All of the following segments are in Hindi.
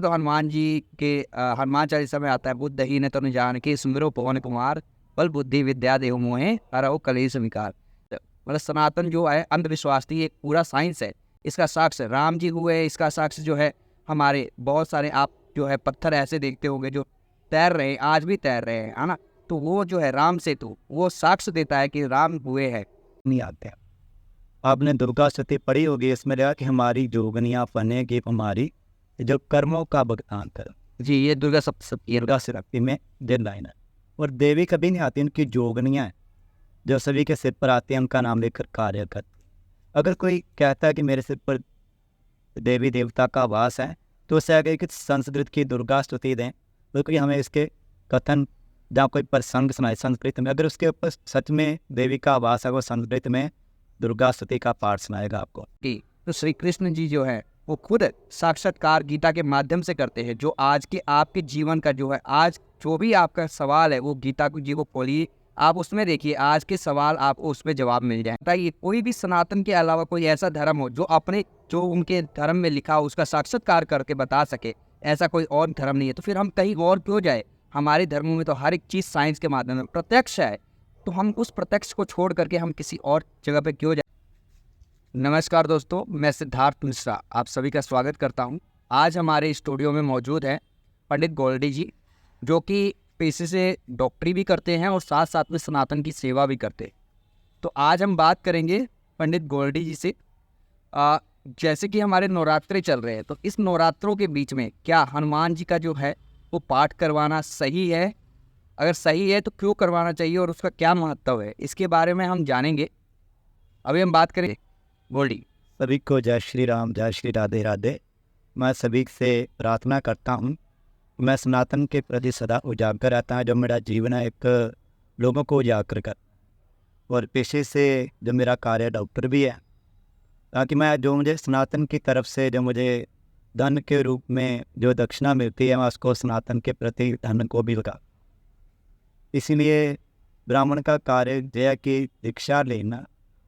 तो हनुमान जी के हनुमान चालीसा में आता है, बुद्ध ही ने तनु जान की सुमिरो पवन कुमार, बल बुद्धि विद्या देहु मोहे हरहु कलेश विकार। मतलब सनातन जो है अंधविश्वास थी, एक पूरा साइंस है। इसका साक्ष्य राम जी हुए, इसका साक्ष्य जो है हमारे बहुत सारे, आप जो है पत्थर ऐसे देखते होंगे जो तैर रहे हैं, आज भी तैर रहे हैं, है ना। तो वो जो है राम सेतु, वो साक्ष्य देता है कि राम हुए हैं। नहीं आते हैं। आपने दुर्गा स्तुति पढ़ी होगी, इसमें लिखा कि हमारी जोगनियाँ बनेगी हमारी जो कर्मों का भुगतान कर। जी, ये दुर्गा सप्तशती दुर्गा शक्ति में डेढ़ लाइन है। और देवी कभी नहीं आती, उनकी जोगनियाँ हैं जो सभी के सिर पर आती हैं, उनका नाम लेकर कार्य करती। अगर कोई कहता है कि मेरे सिर पर देवी देवता का वास है, तो उससे आगे कि संस्कृत की दुर्गा स्तुति दें, बिल्कुल हमें इसके कथन जहाँ कोई प्रसंग सुनाए संस्कृत में, अगर उसके ऊपर सच में देवी का वास है, वो संस्कृत में दुर्गा स्तुति का पाठ सुनाएगा आपको। तो श्री कृष्ण जी जो है वो खुद साक्षात्कार गीता के माध्यम से करते हैं। जो आज के आपके जीवन का जो है, आज जो भी आपका सवाल है, वो गीता जी को खोलिए, आप उसमें देखिए, आज के सवाल आपको उसमें जवाब मिल जाए। बताइए, कोई भी सनातन के अलावा कोई ऐसा धर्म हो जो अपने जो उनके धर्म में लिखा हो उसका साक्षात्कार करके बता सके, ऐसा कोई और धर्म नहीं है। तो फिर हम कहीं और क्यों जाए? हमारे धर्मों में तो हर एक चीज़ साइंस के माध्यम में प्रत्यक्ष है, तो हम उस प्रत्यक्ष को छोड़ करके हम किसी और जगह पे क्यों जाए? नमस्कार दोस्तों, मैं सिद्धार्थ मिश्रा आप सभी का स्वागत करता हूं। आज हमारे स्टूडियो में मौजूद हैं पंडित गोल्डी जी, जो कि पेशे से डॉक्टरी भी करते हैं और साथ साथ में सनातन की सेवा भी करते हैं। तो आज हम बात करेंगे पंडित गोल्डी जी से। जैसे कि हमारे नवरात्रे चल रहे हैं, तो इस नवरात्रों के बीच में क्या हनुमान जी का जो है वो पाठ करवाना सही है? अगर सही है तो क्यों करवाना चाहिए और उसका क्या महत्व है, इसके बारे में हम जानेंगे। अभी हम बात करें गोल्डी। सभी को जय श्री राम, जय श्री राधे राधे। मैं सभी से प्रार्थना करता हूँ, मैं सनातन के प्रति सदा उजागर रहता है। जो मेरा जीवन है एक लोगों को उजागर कर, और पेशे से जो मेरा कार्य डॉक्टर भी है, ताकि मैं जो मुझे सनातन की तरफ से जो मुझे धन के रूप में जो दक्षिणा मिलती है, मैं उसको सनातन के प्रति धन को भी लगा। इसीलिए ब्राह्मण का कार्य जय की दीक्षा लेना,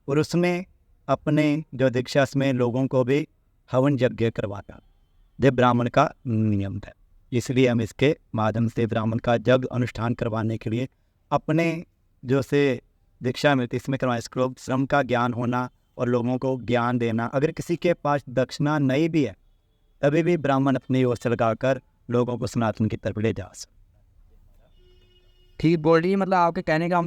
और उसमें अपने जो दीक्षा में लोगों को भी हवन यज्ञ करवाना, ये ब्राह्मण का नियम है। इसलिए हम इसके माध्यम से ब्राह्मण का यज्ञ अनुष्ठान करवाने के लिए अपने जो से दीक्षा मिलती इसमें करवाएं। इसको श्रम का ज्ञान होना और लोगों को ज्ञान देना। अगर किसी के पास दक्षिणा नहीं भी है, तभी भी ब्राह्मण अपनी ओर से लगाकर लोगों को सनातन की तरफ ले जा सकते। ठीक बोल रही है। मतलब आपके कहने का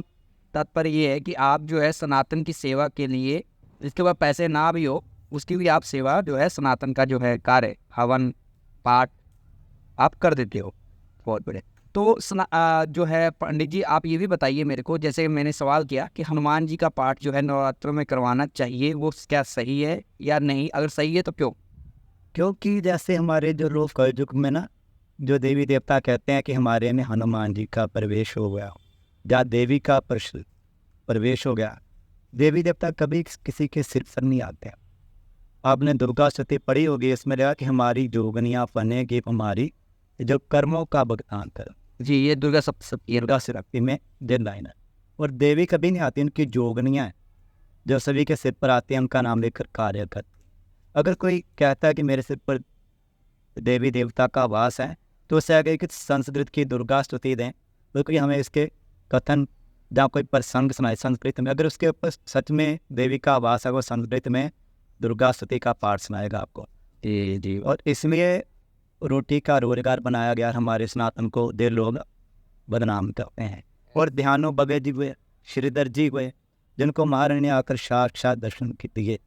तात्पर्य ये है कि आप जो है सनातन की सेवा के लिए, जिसके पास पैसे ना भी हो उसकी भी आप सेवा जो है सनातन का जो है कार्य हवन पाठ आप कर देते हो। बहुत बढ़िया। तो जो है पंडित जी, आप ये भी बताइए मेरे को, जैसे मैंने सवाल किया कि हनुमान जी का पाठ जो है नवरात्रों में करवाना चाहिए, वो क्या सही है या नहीं? अगर सही है तो क्यों? क्योंकि जैसे हमारे जो लोग कलयुग में ना, जो देवी देवता कहते हैं कि हमारे में हनुमान जी का प्रवेश हो गया, या देवी का प्रवेश हो गया। देवी देवता कभी किसी के सिर पर नहीं आते हैं। आपने दुर्गा स्तुति पढ़ी होगी, इसमें लिखा कि हमारी जोगनियाँ बनेगी हमारी जो कर्मों का भुगतान कर। जी, ये दुर्गा सप्तशती दुर्गा शक्ति में डेढ़ लाइन है। और देवी कभी नहीं आती, उनकी जोगनियाँ हैं जो सभी के सिर पर आती हैं, उनका नाम लेकर कार्य करती। अगर कोई कहता है कि मेरे सिर पर देवी देवता का वास है, तो उससे आगे कि संस्कृत की दुर्गा स्तुति दें, बिल्कुल हमें इसके कथन जहाँ कोई प्रसंग सुनाए संस्कृत में, अगर उसके ऊपर सच में देवी का वास है, वो संस्कृत में दुर्गा स्तुति का पाठ सुनाएगा आपको। जी। और इसलिए रोटी का रोजगार बनाया गया। हमारे सनातन को देर लोग बदनाम करते हैं। और ध्यानो बगे जी हुए, श्रीधर जी हुए, जिनको महारानी ने आकर साक्षात दर्शन दिए।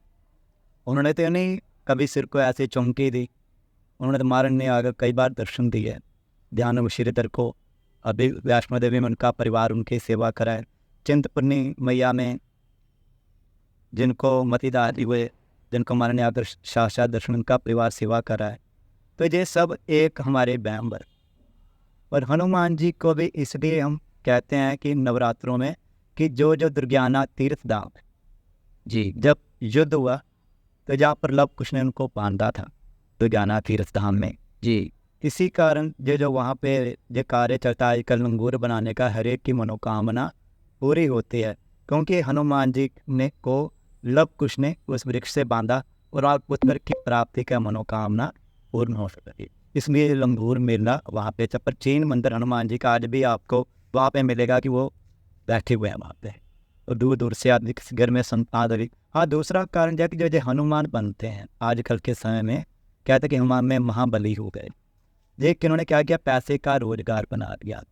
उन्होंने तो नहीं कभी सिर को ऐसे चौंकी दी, उन्होंने तो महारानी ने आकर कई बार दर्शन दिए ध्यान श्रीधर को। अभी वैष्णो देवी में उनका परिवार उनकी सेवा कराए। चिंतपूर्णी मैया में जिनको मतीदार हुए, जिनको महारानी आकर साक्षात दर्शन, उनका परिवार सेवा कराए। तो ये सब एक हमारे बैम्बर। और हनुमान जी को भी इसलिए हम कहते हैं कि नवरात्रों में कि जो जो दुर्ज्ञाना तीर्थ धाम जी, जब युद्ध हुआ तो जहाँ पर लव कुश ने उनको बांधा था दुर्ज्ञाना तीर्थ धाम में जी। इसी कारण जो वहाँ पे जो कार्य चलता है कल लंगूर बनाने का, हर एक की मनोकामना पूरी होती है, क्योंकि हनुमान जी ने को लव कुश ने उस वृक्ष से बांधा और आप उत्तर की प्राप्ति का मनोकामना पूर्ण हो सके। इसलिए लंगूर मेला वहाँ पे प्राचीन मंदिर हनुमान जी का आज भी आपको वहाँ पे मिलेगा कि वो बैठे हुए हैं वहाँ पे, और दूर दूर से आदमी किसी घर में संतान रही। हाँ, दूसरा कारण जो है कि जो हनुमान बनते हैं आजकल के समय में, कहते हैं कि हनुमान में महाबली हो गए। लेकिन उन्होंने क्या किया, पैसे का रोजगार बना दिया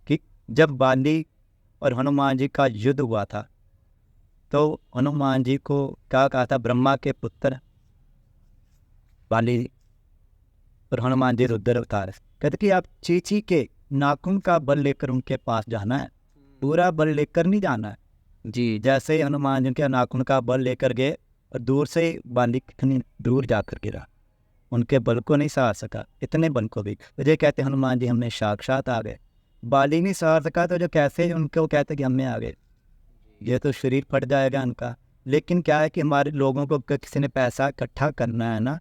कि जब बाली और हनुमान जी का युद्ध हुआ था तो हनुमान जी को क्या कहा था, ब्रह्मा के पुत्र बाली और हनुमान जी रुद्र अवतार, कहते कि आप चीची के नाखून का बल लेकर उनके पास जाना है, पूरा बल लेकर नहीं जाना है। जी जैसे ही हनुमान जी के नाखून का बल लेकर गए और दूर से बाली कितनी दूर जाकर गिरा, उनके बल को नहीं सहार सका, इतने बल को भी। तो ये कहते हनुमान जी हमने साक्षात आ गए, बाली नहीं सहार सका तो जो कैसे उनको कहते कि हमें आ गए, ये तो शरीर फट जाएगा उनका। लेकिन क्या है कि हमारे लोगों को किसी ने पैसा इकट्ठा करना है ना,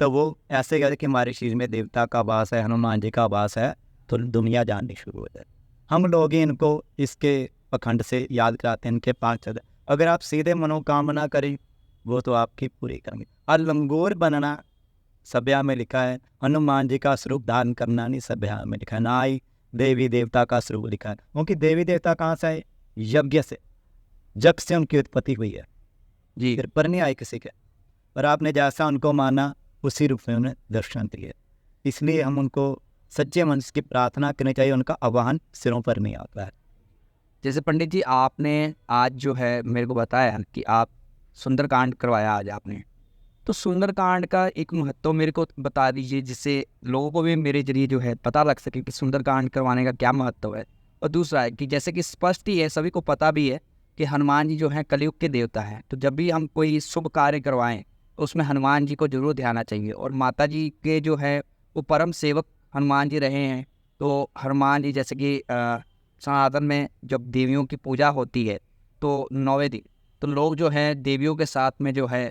तो वो ऐसे कहते कि हमारे शरीर में देवता का वास है, हनुमान जी का वास है, तो दुनिया जाननी शुरू हो जाए। हम लोग ही इनको इसके पखंड से याद कराते हैं, इनके पास चलते। अगर आप सीधे मनोकामना करें वो तो आपकी पूरी करेंगे। और लंगूर बनना सभ्या में लिखा है, हनुमान जी का स्वरूप धारण करना नहीं सभ्या में लिखा है, ना ही देवी देवता का स्वरूप लिखा है। क्योंकि देवी देवता कहाँ से है, यज्ञ से, जग से उनकी उत्पत्ति हुई है, जी फिर पर नहीं आई किसी के। पर आपने जैसा उनको माना उसी रूप में उन्हें दर्शन दिए। इसलिए हम उनको सच्चे मन की प्रार्थना करनी चाहिए, उनका आह्वान सिरों पर नहीं आता है। जैसे पंडित जी आपने आज जो है मेरे को बताया कि आप सुंदरकांड करवाया आज आपने, तो सुंदरकांड का एक महत्व मेरे को बता दीजिए जिससे लोगों को भी मेरे जरिए जो है पता लग सके कि सुंदरकांड करवाने का क्या महत्व है। और दूसरा है कि जैसे कि स्पष्ट ही है, सभी को पता भी है कि हनुमान जी जो हैं कलयुग के देवता हैं, तो जब भी हम कोई शुभ कार्य करवाएं तो उसमें हनुमान जी को जरूर ध्यान चाहिए। और माता जी के जो है वो परम सेवक हनुमान जी रहे हैं। तो हनुमान जी जैसे कि सनातन में जब देवियों की पूजा होती है तो 9वें दिन तो लोग जो है देवियों के साथ में जो है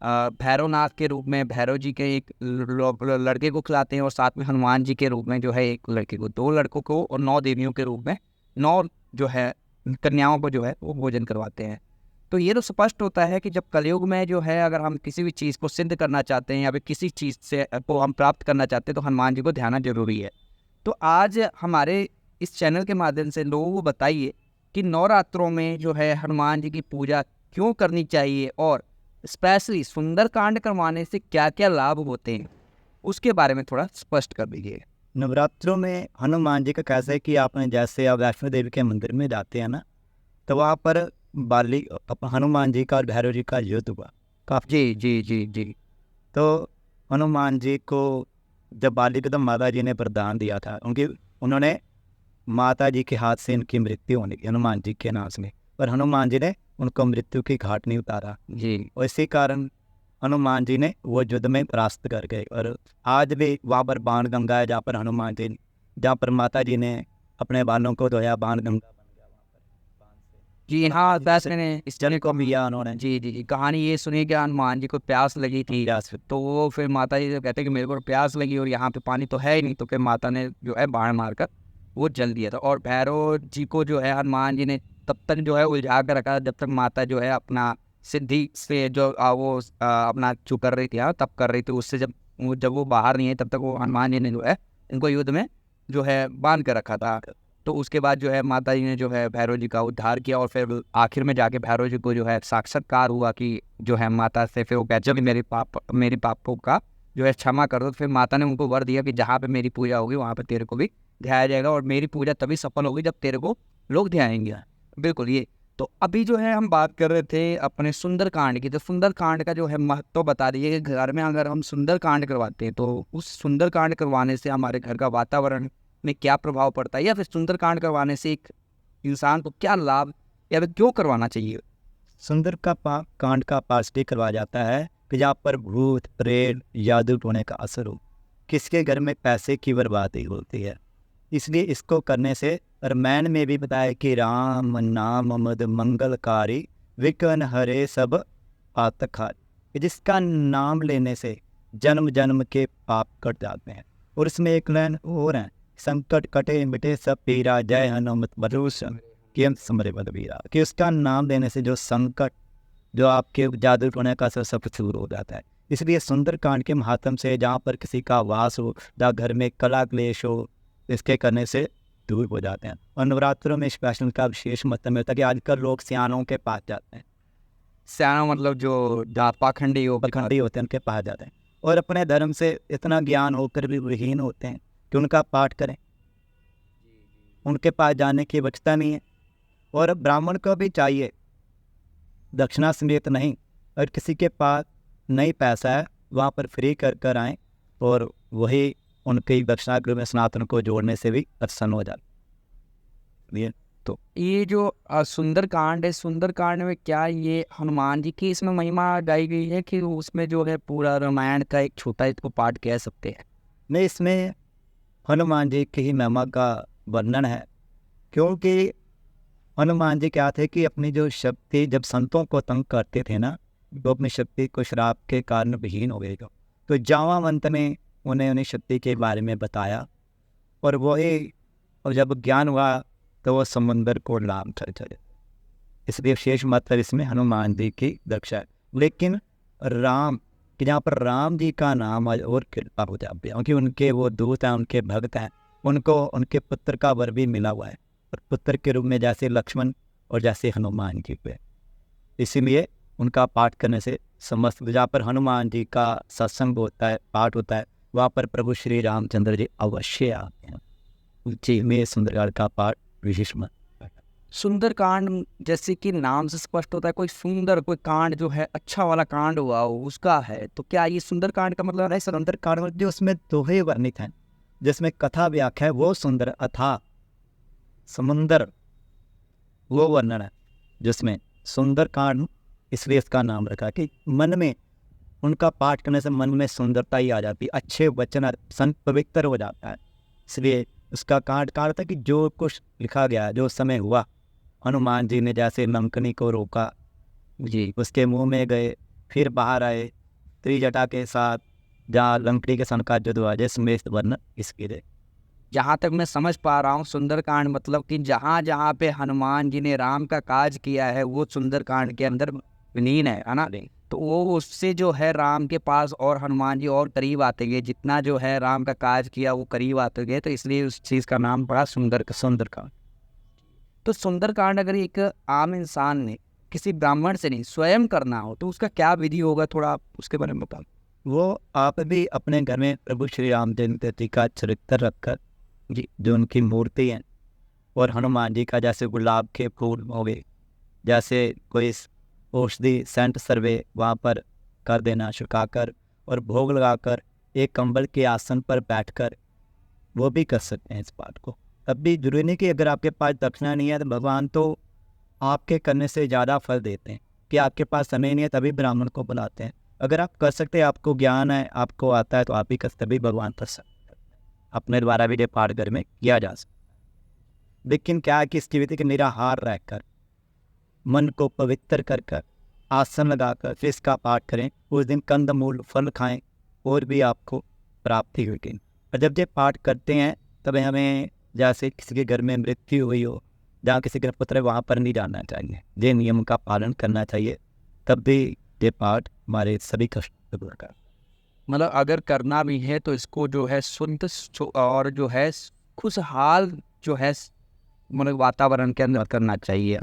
भैरवनाथ के रूप में भैरव जी के एक लड़के को खिलाते हैं, और साथ में हनुमान जी के रूप में जो है एक लड़के को, 2 लड़कों को, और 9 देवियों के रूप में 9 जो है कन्याओं को जो है वो भोजन करवाते हैं। तो ये तो स्पष्ट होता है कि जब कलयुग में जो है अगर हम किसी भी चीज़ को सिद्ध करना चाहते हैं या फिर किसी चीज़ से को हम प्राप्त करना चाहते हैं तो हनुमान जी को ध्यान जरूरी है। तो आज हमारे इस चैनल के माध्यम से लोगों को बताइए कि नवरात्रों में जो है हनुमान जी की पूजा क्यों करनी चाहिए, और स्पेशली सुंदरकांड करवाने से क्या क्या लाभ होते हैं, उसके बारे में थोड़ा स्पष्ट कर दीजिए। नवरात्रों में हनुमान जी का कैसा है कि आपने जैसे आप वैष्णो देवी के मंदिर में जाते हैं ना, तो वहाँ पर बाली हनुमान जी का और भैरव जी का युद्ध हुआ काफी। जी जी जी जी। तो हनुमान जी को जब बाली को तो माता जी ने वरदान दिया था, उन्होंने माता जी के हाथ से इनकी मृत्यु होने की, हनुमान जी के नाम से, पर हनुमान जी ने उनको मृत्यु की घाट नहीं उतारा जी। और इसी कारण हनुमान जी ने वो युद्ध में परास्त कर गए। और आज भी वहाँ पर बाण गंगा है, जहाँ पर माता जी ने अपने बालों को धोया, बाण गंगा बन गया वहाँ पर बाण से। जी हाँ, वैसे मैंने इस जल को पिया उन्होंने। जी जी जी कहानी ये सुनी कि हनुमान जी को प्यास लगी थी, तो वो फिर माता जी से कहते हैं कि मेरे को प्यास लगी और यहाँ पे पानी तो है ही नहीं, तो फिर माता ने जो है बाण मारकर वो जल दिया था। और भैरव जी को जो है हनुमान जी ने तब तक जो है उलझा कर रखा जब तक माता जो है अपना सिद्धि से जो वो अपना जो कर रही थी, तब कर रही थी, उससे जब वो बाहर नहीं है तब तक वो हनुमान जी ने जो है इनको युद्ध में जो है बांध कर रखा था। तो उसके बाद जो है माता जी ने जो है भैरव जी का उद्धार किया, और फिर आखिर में जाके भैरव जी को जो है साक्षात्कार हुआ कि जो है माता से फिर वो कहते कि मेरे पापों का जो है क्षमा कर दो। फिर माता ने उनको वर दिया कि जहाँ पे मेरी पूजा होगी वहाँ पे तेरे को भी ध्याया जाएगा, और मेरी पूजा तभी सफल होगी जब तेरे को लोग ध्याएंगे। बिल्कुल ये। तो अभी जो है हम बात कर रहे थे अपने सुंदरकांड की, तो सुंदरकांड का जो है महत्व बता दीजिए कि घर में अगर हम सुंदरकांड करवाते हैं तो उस सुंदरकांड करवाने से हमारे घर का वातावरण में क्या प्रभाव पड़ता है, या फिर सुंदरकांड करवाने से एक इंसान को क्या लाभ, या फिर क्यों करवाना चाहिए। सुंदर का कांड का पाठ करवाया जाता है कि जहाँ पर भूत प्रेत जादू टोने का असर हो, किसके घर में पैसे की बर्बादी होती है। इसलिए इसको करने से रामायण में भी बताया कि राम नाम मद मंगलकारी विघ्न हरे सब पातकहारी, जिसका नाम लेने से जन्म जन्म के पाप कट जाते हैं। और इसमें एक लाइन और है, संकट कटे मिटे सब पीरा जय हनुमत भरोसा कि हम समरे बलबीरा, कि उसका नाम लेने से जो संकट जो आपके जादू टोने का सब दूर हो जाता है। इसलिए सुंदरकांड के महात्म से जहाँ पर किसी का वास हो, जहाँ घर में कला क्लेश हो, इसके करने से दूर हो जाते हैं। और नवरात्रों में स्पेशल का विशेष महत्व होता है कि आजकल लोग सियानों के पास जाते हैं, सियाना मतलब जो पाखंडी हो, पखंडी होते हैं, उनके पास जाते हैं और अपने धर्म से इतना ज्ञान होकर भी विहीन होते हैं कि उनका पाठ करें, उनके पास जाने की बचता नहीं है। और ब्राह्मण को भी चाहिए दक्षिणा समेत नहीं, और किसी के पास नहीं पैसा है वहाँ पर फ्री कर कर आएँ और वही उनके दक्षिणा गृह में सनातन को जोड़ने से भी प्रसन्न हो जाते। ये जो सुंदरकांड है, सुंदरकांड में क्या ये हनुमान जी की इसमें महिमा गाई गई है कि उसमें जो है पूरा रामायण का एक छोटा इसको पार्ट कह सकते हैं? नहीं, इसमें हनुमान जी की ही महिमा का वर्णन है, क्योंकि हनुमान जी क्या थे कि अपनी जो शक्ति जब संतों को तंग करते थे ना, वो अपनी शक्ति को श्राप के कारण विहीन हो गए। तो जामावंत ने उन्हें उन्हें शक्ति के बारे में बताया और वही, और जब ज्ञान हुआ तो वो समुंदर को लाभ कर चले। इसलिए विशेष महत्व इसमें हनुमान जी की रक्षा है। लेकिन राम कि जहाँ पर राम जी का नाम आज और कृपा हो जाए, क्योंकि उनके वो दूत हैं, उनके भक्त हैं, उनको उनके पुत्र का वर भी मिला हुआ है, और पुत्र के रूप में जैसे लक्ष्मण और जैसे हनुमान जी पे, इसीलिए उनका पाठ करने से समस्त, जहाँ पर हनुमान जी का सत्संग होता है, पाठ होता है, वहाँ पर प्रभु श्री रामचंद्र जी अवश्य आते हैं। जी, में सुंदरकांड का पाठ विशेष महत्व। सुंदरकांड जैसे कि नाम से स्पष्ट होता है, कोई सुंदर कोई कांड जो है अच्छा वाला कांड हुआ हो उसका है, तो क्या ये सुंदरकांड का मतलब है? सुंदरकांड में जो उसमें दोहे वर्णित हैं, जिसमें कथा व्याख्या है, वो सुंदर अथा समुंदर वो वर्णन है, जिसमें सुंदरकांड इसलिए इसका नाम रखा कि मन में उनका पाठ करने से मन में सुंदरता ही आ जाती है, अच्छे वचन संत पवित्र हो जाता है। इसलिए उसका कांड था कि जो कुछ लिखा गया, जो समय हुआ, हनुमान जी ने जैसे लंकनी को रोका, जी, उसके मुंह में गए, फिर बाहर आए त्रिजटा के साथ, जहाँ लंकनी के सन का युद्ध हुआ, जिसमें वर्णन इसकी है। जहाँ तक मैं समझ पा रहा हूँ सुंदरकांड मतलब कि जहाँ जहाँ पे हनुमान जी ने राम का काज किया है वो सुंदरकांड के अंदर विलीन है ना? तो वो उससे जो है राम के पास और हनुमान जी और करीब आते गए, जितना जो है राम का काज किया वो करीब आते गए, तो इसलिए उस चीज़ का नाम पड़ा सुंदरकांड। तो सुंदरकांड अगर एक आम इंसान ने किसी ब्राह्मण से नहीं स्वयं करना हो तो उसका क्या विधि होगा, थोड़ा आप उसके बारे में बताओ। वो आप भी अपने घर में प्रभु श्री रामचंद्र जी का चरित्र रखकर, जी, जो उनकी मूर्ति है, और हनुमान जी का जैसे गुलाब के फूल हो गए, जैसे कोई औषधि सेंट सर्वे वहाँ पर कर देना, छुकाकर और भोग लगाकर एक कंबल के आसन पर बैठकर वो भी कर सकते हैं इस बात को। तब भी जरूरी नहीं कि अगर आपके पास दक्षिणा नहीं है तो भगवान तो आपके करने से ज़्यादा फल देते हैं, कि आपके पास समय नहीं है तभी ब्राह्मण को बुलाते हैं। अगर आप कर सकते हैं, आपको ज्ञान है, आपको आता है, तो आप ही कर, तभी भगवान कर सकते हैं। अपने द्वारा भी ये पाठ घर में किया जा सकता है। लेकिन क्या है कि इसकी विधि के निराहार रहकर, मन को पवित्र कर कर, आसन लगाकर फिर इसका पाठ करें। उस दिन कंदमूल फल खाएं और भी आपको प्राप्ति होगी। और जब ये पाठ करते हैं तब हमें, जैसे किसी के घर में मृत्यु हुई हो, जहाँ किसी का पुत्र है, वहाँ पर नहीं जाना चाहिए, ये नियम का पालन करना चाहिए, तब भी ये पाठ हमारे सभी कष्ट दूर कर। मतलब अगर करना भी है तो इसको जो है शुद्ध और जो है खुशहाल जो है मतलब वातावरण के अंदर करना चाहिए,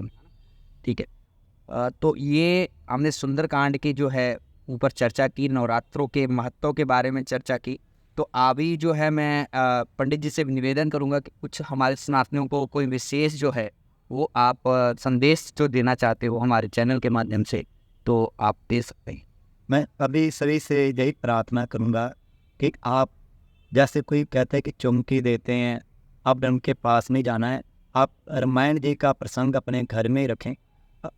ठीक है। तो ये हमने सुंदरकांड की जो है ऊपर चर्चा की, नवरात्रों के महत्व के बारे में चर्चा की। तो अभी जो है मैं पंडित जी से निवेदन करूंगा कि कुछ हमारे सनातनियों को कोई विशेष जो है वो आप संदेश जो देना चाहते हो हमारे चैनल के माध्यम से, तो आप दे सकते हैं। मैं अभी सभी से यही प्रार्थना करूँगा कि आप, जैसे कोई कहते हैं कि चुमकी देते हैं, आप उनके पास नहीं जाना है। आप रामायण जी का प्रसंग अपने घर में ही रखें,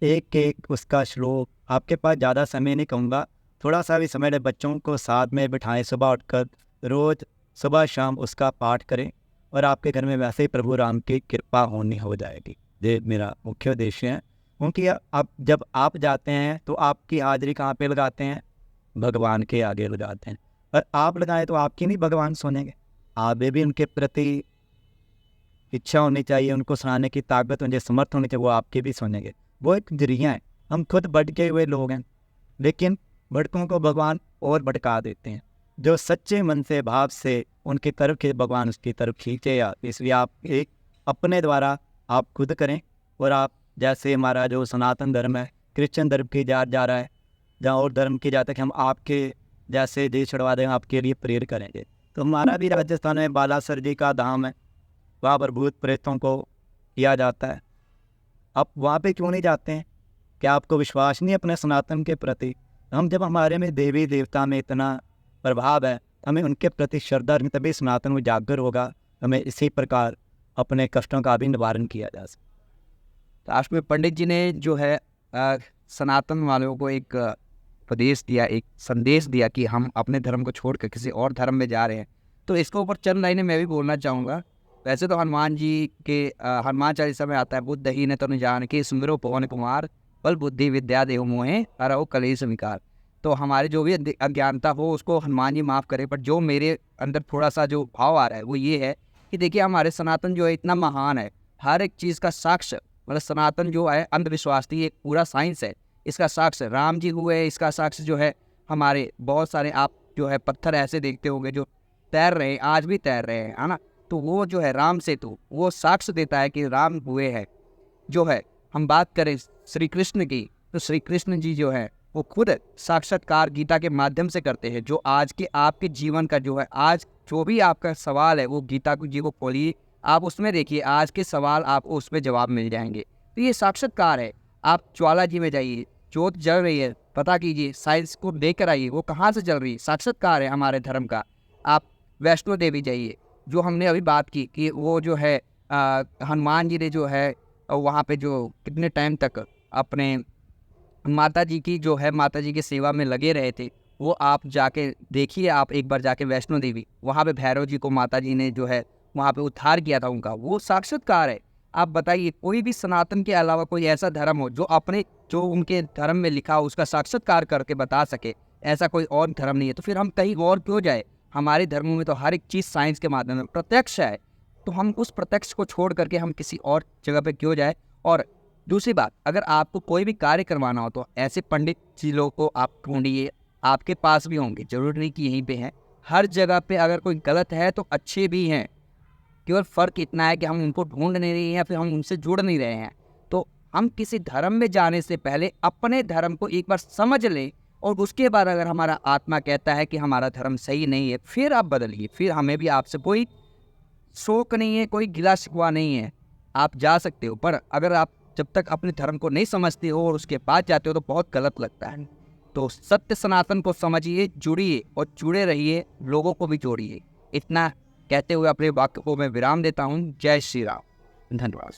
एक एक उसका श्लोक, आपके पास ज़्यादा समय नहीं कहूँगा, थोड़ा सा भी समय बच्चों को साथ में बिठाएं, सुबह उठकर रोज़ सुबह शाम उसका पाठ करें, और आपके घर में वैसे ही प्रभु राम की कृपा होनी हो जाएगी। ये मेरा मुख्य उद्देश्य है। क्योंकि आप जब आप जाते हैं तो आपकी हाजिरी कहाँ पे लगाते हैं? भगवान के आगे लगाते हैं। और आप लगाएं तो आपकी नहीं, भगवान सुनेंगे। आप भी उनके प्रति इच्छा होनी चाहिए, उनको सुनाने की ताकत, उनके समर्थ होनी चाहिए, वो आपके भी सुनेंगे। वो एक जरिया है। हम खुद बढ़ के हुए लोग हैं, लेकिन भटकों को भगवान और भटका देते हैं। जो सच्चे मन से भाव से उनकी तरफ के भगवान उसकी तरफ खींचे या इसलिए आप एक अपने द्वारा आप खुद करें। और आप जैसे हमारा जो सनातन धर्म है क्रिश्चियन धर्म की जा रहा है, जहाँ और धर्म की जाता है कि हम आपके जैसे देश छुड़वा दें, आपके लिए प्रेयर करेंगे। तो हमारा भी राजस्थान में बालासर जी का धाम है, वहाँ पर भूत प्रेतों को किया जाता है। आप वहाँ पे क्यों नहीं जाते हैं? क्या आपको विश्वास नहीं अपने सनातन के प्रति? हम जब हमारे में देवी देवता में इतना प्रभाव है, हमें उनके प्रति श्रद्धा रखें, तभी सनातन उजागर होगा। हमें इसी प्रकार अपने कष्टों का भी निवारण किया जा सकता। लास्ट में पंडित जी ने जो है सनातन वालों को एक उपदेश दिया, एक संदेश दिया कि हम अपने धर्म को छोड़कर किसी और धर्म में जा रहे हैं। तो इसके ऊपर चंद लाइनें मैं भी बोलना चाहूँगा। वैसे तो हनुमान जी के हनुमान चालीसा में आता है, बुद्धहीन तनु जानकी सुमिरो पवन कुमार बल बुद्धि विद्या देहु मोहे हरहु कलेश विकार। तो हमारे जो भी अज्ञानता हो उसको हनुमान जी माफ़ करे, पर जो मेरे अंदर थोड़ा सा जो भाव आ रहा है वो ये है कि देखिए हमारे सनातन जो है इतना महान है, हर एक चीज़ का साक्ष्य, मतलब सनातन जो है अंधविश्वास थी, एक पूरा साइंस है, इसका साक्ष्य राम जी हुए, इसका साक्ष्य जो है हमारे बहुत सारे आप जो है पत्थर ऐसे देखते होंगे जो तैर रहे हैं, आज भी तैर रहे हैं, है ना। तो वो जो है राम सेतु, वो साक्ष्य देता है कि राम हुए हैं। जो है हम बात करें श्री कृष्ण की, तो श्री कृष्ण जी जो है वो खुद साक्षात्कार गीता के माध्यम से करते हैं। जो आज के आपके जीवन का जो है, आज जो भी आपका सवाल है वो गीता को जी को खोलिए, आप उसमें देखिए, आज के सवाल आपको उसमें जवाब मिल जाएंगे। तो ये साक्षात्कार है। आप ज्वाला जी में जाइए, जोत जल रही है, पता कीजिए, साइंस को लेकर आइए वो कहाँ से चल रही है, साक्षात्कार है हमारे धर्म का। आप वैष्णो देवी जाइए, जो हमने अभी बात की कि वो जो है हनुमान जी ने जो है वहाँ पे जो कितने टाइम तक अपने माता जी की जो है माता जी की सेवा में लगे रहे थे, वो आप जाके देखिए, आप एक बार जाके वैष्णो देवी, वहाँ पे भैरव जी को माता जी ने जो है वहाँ पे उद्धार किया था उनका, वो साक्षात्कार है। आप बताइए कोई भी सनातन के अलावा कोई ऐसा धर्म हो जो अपने जो उनके धर्म में लिखा हो उसका साक्षात्कार करके बता सके, ऐसा कोई और धर्म नहीं है। तो फिर हम कहीं और क्यों जाए? हमारे धर्मों में तो हर एक चीज़ साइंस के माध्यम में प्रत्यक्ष है, तो हम उस प्रत्यक्ष को छोड़ करके हम किसी और जगह पे क्यों जाए? और दूसरी बात, अगर आपको कोई भी कार्य करवाना हो तो ऐसे पंडित जी लोगों को आप ढूंढिए, आपके पास भी होंगे, जरूरी नहीं कि यहीं पे हैं। हर जगह पे अगर कोई गलत है तो अच्छे भी हैं, केवल फ़र्क इतना है कि हम उनको ढूंढ नहीं रहे हैं या फिर हम उनसे जुड़ नहीं रहे हैं। तो हम किसी धर्म में जाने से पहले अपने धर्म को एक बार समझ लें, और उसके बाद अगर हमारा आत्मा कहता है कि हमारा धर्म सही नहीं है, फिर आप बदलिए। फिर हमें भी आपसे कोई शोक नहीं है, कोई गिला शिकवा नहीं है, आप जा सकते हो। पर अगर आप जब तक अपने धर्म को नहीं समझते हो और उसके बाद जाते हो तो बहुत गलत लगता है। तो सत्य सनातन को समझिए, जुड़िए और जुड़े रहिए, लोगों को भी जोड़िए। इतना कहते हुए अपने वाक्य को मैं विराम देता हूँ। जय श्री राम। धन्यवाद।